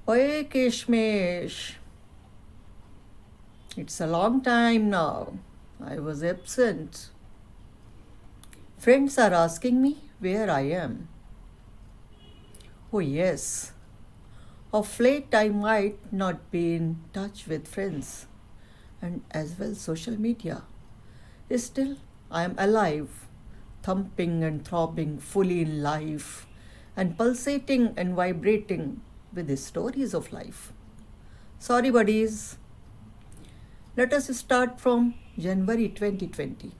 Oye, Kishmesh. It's a long time now. I was absent. Friends are asking me where I am. Oh, yes. Of late, I might not be in touch with friends and as well social media. Still, I am alive, thumping and throbbing fully in life and pulsating and vibrating with the stories of life. Sorry, buddies. Let us start from January 2020.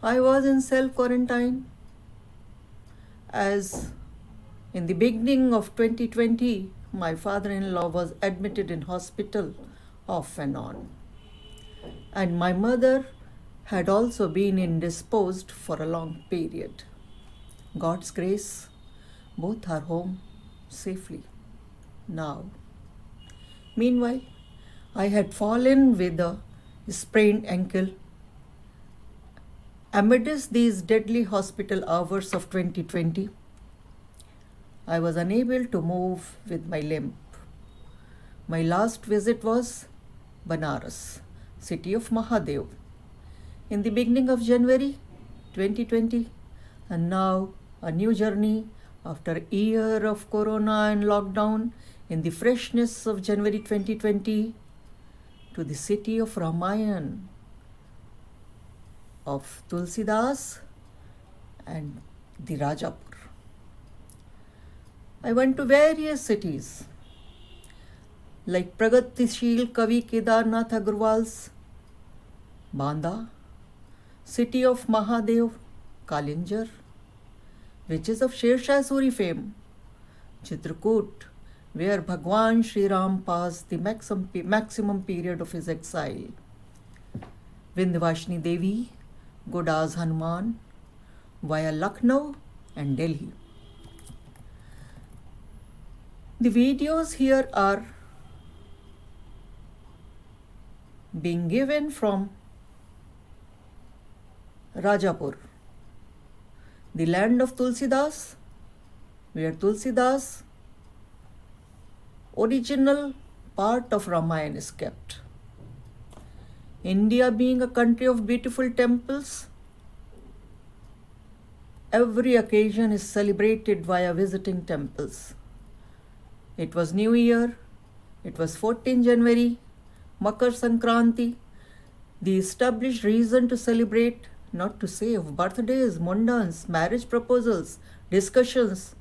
I was in self quarantine as in the beginning of 2020, my father in law was admitted in hospital off and on. And my mother had also been indisposed for a long period. God's grace, both are home safely now. Meanwhile, I had fallen with a sprained ankle. Amidst these deadly hospital hours of 2020, I was unable to move with my limp. My last visit was Banaras, city of Mahadev, in the beginning of January 2020, and now a new journey after a year of corona and lockdown in the freshness of January 2020 to the city of Ramayan, of Tulsidas and the Rajapur. I went to various cities like Pragatishil Kavi Kedarnath Agarwal's Banda, city of Mahadev, Kalinjar, which is of Sher-Shah Suri fame, Chitrakoot, where Bhagwan Sri Ram passed the maximum period of his exile, Vindhyavashini Devi, Godas Hanuman, via Lucknow and Delhi. The videos here are being given from Rajapur, the land of Tulsidas, where Tulsidas, original part of Ramayana, is kept. India being a country of beautiful temples, every occasion is celebrated via visiting temples. It was New Year, it was 14 January, Makar Sankranti, the established reason to celebrate, not to say of birthdays, mundans, marriage proposals, discussions,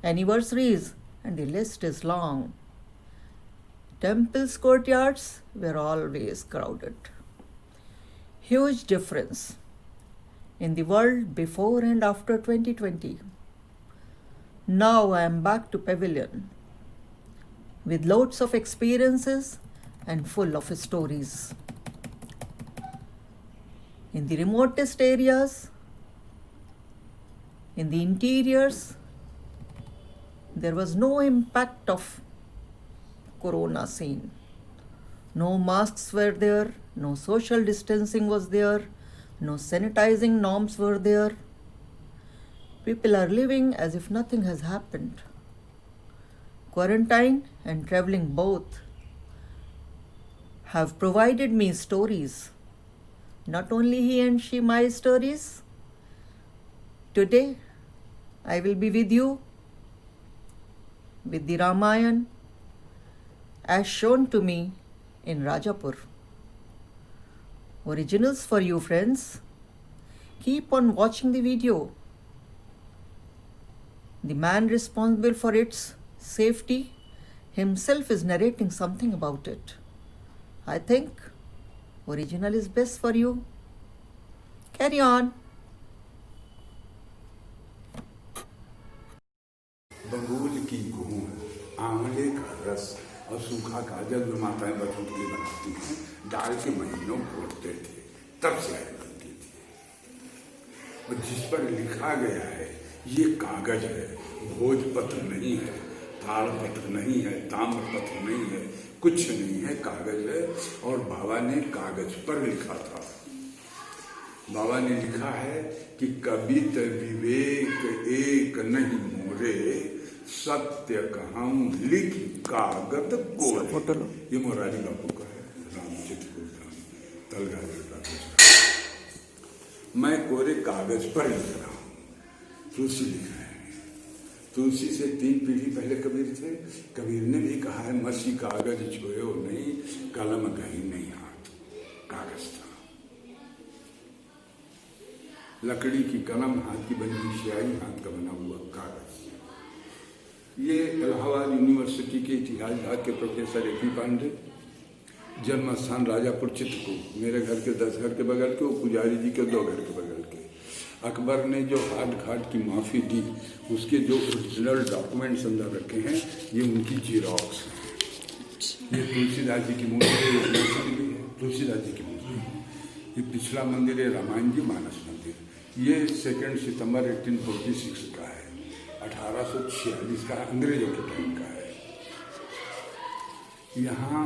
anniversaries, and the list is long. Temples' courtyards were always crowded. Huge difference in the world before and after 2020. Now I am back to pavilion with loads of experiences and full of stories. In the remotest areas, in the interiors, there was no impact of corona scene. No masks were there, no social distancing was there, no sanitizing norms were there. People are living as if nothing has happened. Quarantine and traveling both have provided me stories. Not only he and she my stories. Today I will be with you with the Ramayan as shown to me in Rajapur. Originals for you, friends. Keep on watching the video. The man responsible for its safety himself is narrating something about it. I think original is best for you. Carry on. बंगूल की घूम, आंवले का रस और सूखा काजल जो माताएं बच्चों के लिए बनाती हैं, डाल के महीनों घोटते थे, तब स्याही बनती थी। और जिस पर लिखा गया है, ये कागज है, भोजपत्र नहीं है, ताड़पत्र नहीं है, ताम्रपत्र नहीं है, कुछ नहीं है, कागज है। और बाबा ने कागज पर लिखा था। बाबा ने लिखा है कि कभी तो विवेक एक नहीं मोरे, सत्य कहूं लिख कागज को। फोटो लो। ये मोरारी बापू का है, रामचित्र तलगारी का। मैं कोरे कागज पर लिख रहा हूं, तुलसी लिख रहे हैं। तुलसी से 3 पीढ़ी पहले कबीर थे। कबीर ने भी कहा है, मसी कागज छोयो नहीं, कलम कहीं नहीं हाथ। कागज था, लकड़ी की कलम, हाथ की बनी हुई स्याही, हाथ का बना हुआ कागज। ये इलाहाबाद यूनिवर्सिटी के इतिहास विभाग के प्रोफेसर ए.पी. पांडे, जन्म स्थान राजापुर चित्रकूट, मेरे घर के 10 घर के बगल के, वो पुजारी जी के 2 घर के बगल के। अकबर ने जो हाट घाट की माफी दी, उसके जो ओरिजिनल डॉक्यूमेंट्स अंदर रखे हैं, ये उनकी जीरोक्स है। ये तुलसीदास जी की मूर्ति है, तुलसीदास जी की मूर्ति। ये पिछला मंदिर है रामायण जी मानस मंदिर। ये 2 सितंबर 1846 का है, 1846 का, अंग्रेजों के टाइम का है। यहाँ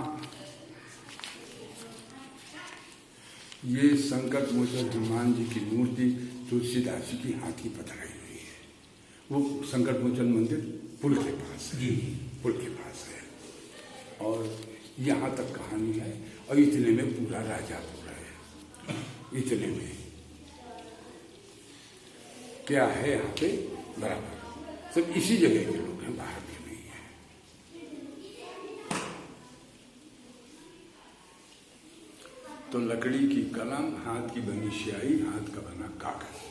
ये संकट मोचन हनुमान जी की मूर्ति तुलसीदास जी की हाथी पथराई हुई है। वो संकट मोचन मंदिर पुल के पास है, पुल के पास है। और यहाँ तक कहानी है, और इतने में पूरा राजापुर है। इतने में क्या है यहाँ पे बराबर, सब इसी जगह के लोग हैं, बाहर के नहीं है। तो लकड़ी की कलम, हाथ की बनी स्याही, हाथ का बना कागज।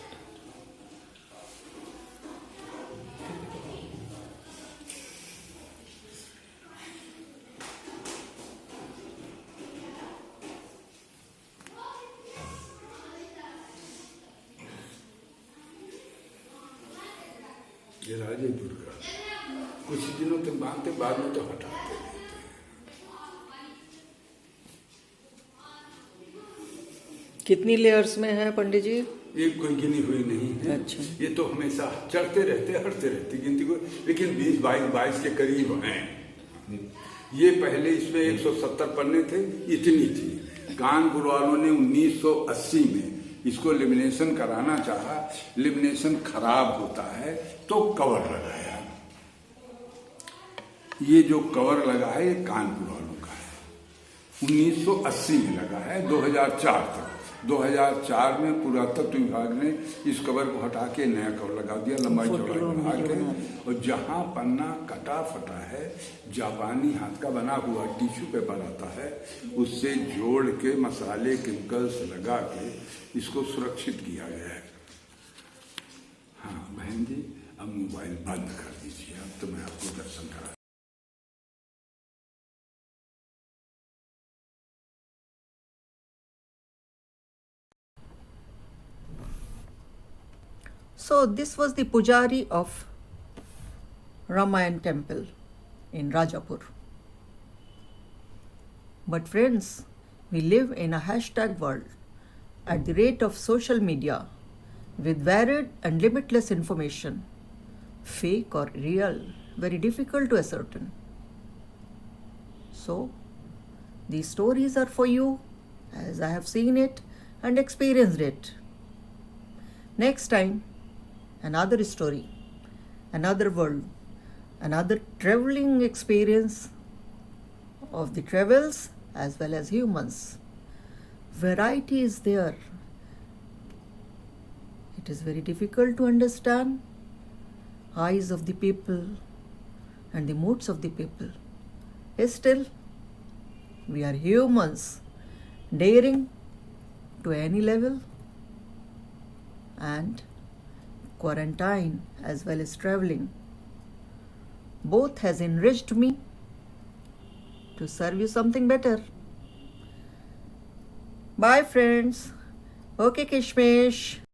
ये राजे दुर्गा कुछ दिनों तक बांधते, बाद में तो हटाते रहते हैं। कितनी लेयर्स में है पंडित जी? ये कोई गिनी हुई नहीं है। अच्छा। ये तो हमेशा चढ़ते रहते, हटते रहते गिनती को, लेकिन 20-22 के करीब हैं। ये पहले इसमें 170 पन्ने थे, इतनी थी। कानपुर वालों ने 1980 में इसको लेमिनेशन कराना चाहा, लेमिनेशन खराब होता है तो कवर लगाया। ये जो कवर लगा है, ये कानपुर वालों का है, 1980 में लगा है, 2004 तक। 2004 में पुरातत्व विभाग ने इस कवर को हटा के नया कवर लगा दिया, लंबाई चौड़ाई बढ़ा के। और जहां पन्ना कटा फटा है, जापानी हाथ का बना हुआ टिश्यू पेपर आता है, उससे जोड़ के मसाले केमिकल्स लगा के इसको सुरक्षित किया गया है। हाँ बहन जी, अब मोबाइल बंद कर दीजिए, अब तो मैं आपको दर्शन करा। So this was the pujari of Ramayan temple in Rajapur. But friends, we live in a hashtag world at the rate of social media with varied and limitless information, fake or real, very difficult to ascertain. So these stories are for you as I have seen it and experienced it. Next time, another story, another world, another traveling experience of the travels as well as humans. Variety is there. It is very difficult to understand eyes of the people and the moods of the people. Still, we are humans, daring to any level, and quarantine as well as traveling both has enriched me to serve you something better. Bye friends. Okay Kishmish.